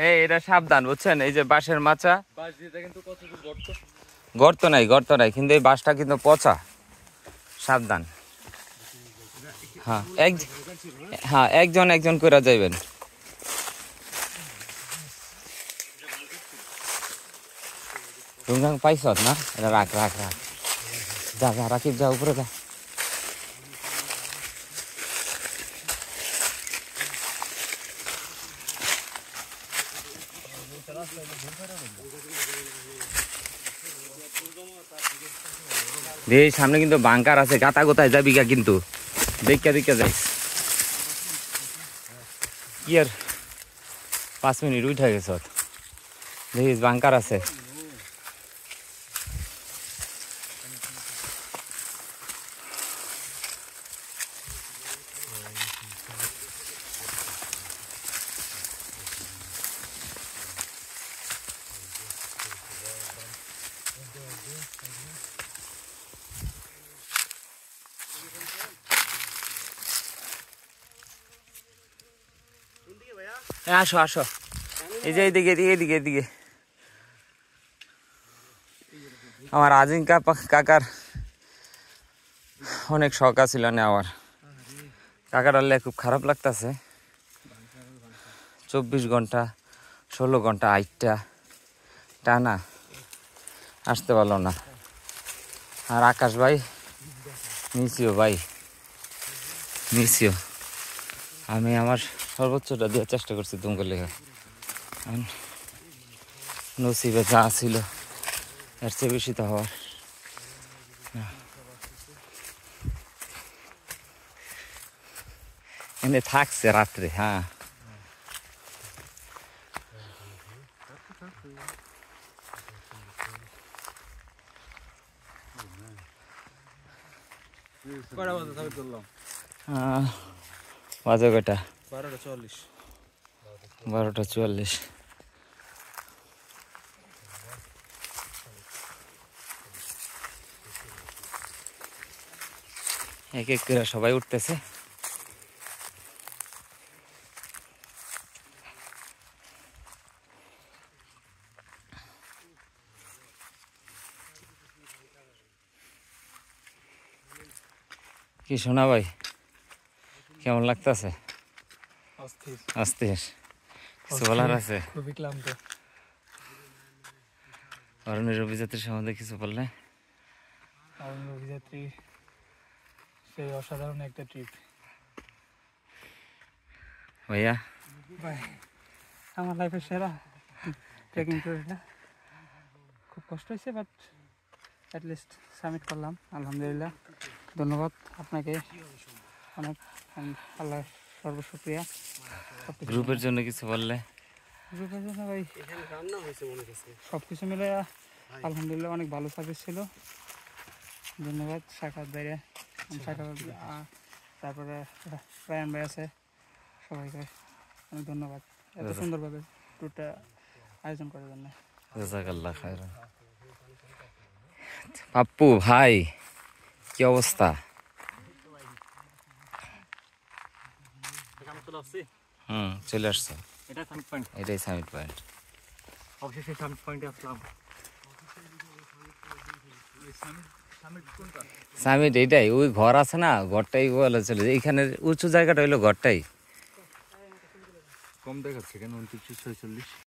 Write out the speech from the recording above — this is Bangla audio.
এই এটা সাবধান বুঝছেন, এই যে বাঁশের মাচা, গর্ত নাই কিন্তু এই বাঁশটা কিন্তু পচা, সাবধান। হ্যাঁ একজন করে যাইবেন। রুমঝাং পাইছ না, এটা রাখ যা রাকিব যা উপরে যা। এই সামনে কিন্তু বাংকার আছে, গাতা গোতায় যাবি গা কিন্তু, দেখা যাইস। কি আর 5 মিনিট উঠে গেছ, দেখিস বাংকার আছে। আসো এই যে এদিকে আমার আজিম কাকার অনেক শখ আছিল নেওয়ার। কাকার আল্লাহ খুব খারাপ লাগতেছে, 24 ঘন্টা 16 ঘন্টা আইটটা টানা আসতে পারলো না। আর আকাশ ভাই মিসিও আমি আমার সর্বোচ্চটা দেওয়ার চেষ্টা করছি তোমাকে লেখা, নসিবে যা ছিল এর চেয়ে বেশি তো হওয়ার। এনে থাকছে রাত্রে। হ্যাঁ বাজে কয়টা? 12:44। এক করে সবাই উঠতেছে। কি শোনা ভাই, কেমন লাগতেছে? অস্থির কিছু বলার আছে? খুবই ক্লান্ত। অরণ্যের অভিযাত্রী সম্বন্ধে কিছু বললে? অরণ্য অভিযাত্রী সেই অসাধারণ একটা ট্রিপ ভাইয়া, ভাই আমার লাইফের সেরা ট্রেকিং ট্যুর এটা। খুব কষ্ট হয়েছে বাট অ্যাটলিস্ট সাবমিট করলাম, আলহামদুলিল্লাহ। ধন্যবাদ আপনাকে অনেক, আল্লাহ সর্বশুক্রিয়া। গ্রুপের জন্য কিছু বললে? গ্রুপের জন্য ভাই সব কিছু মিলে আলহামদুলিল্লাহ অনেক ভালো সার্ভিস ছিল। ধন্যবাদ সাক্ষাৎ ভাইরে, তারপরে রায়ান ভাই আছে, সবাইকে অনেক ধন্যবাদ এত সুন্দরভাবে ট্যুরটা আয়োজন করার জন্য। জাযাকাল্লাহ খায়রান। পাপ্পু ভাই কি অবস্থা? চলে আসছো? এটাই সামিট পয়েন্ট। অবশেষে সামিট পয়েন্টে আসলাম। সামিট এইটাই, ওই ঘর আছে না, ঘরটাই বলে চলে, এইখানে উঁচু জায়গাটা হইলো ঘরটাই। কম দেখাচ্ছে কেন? 2946।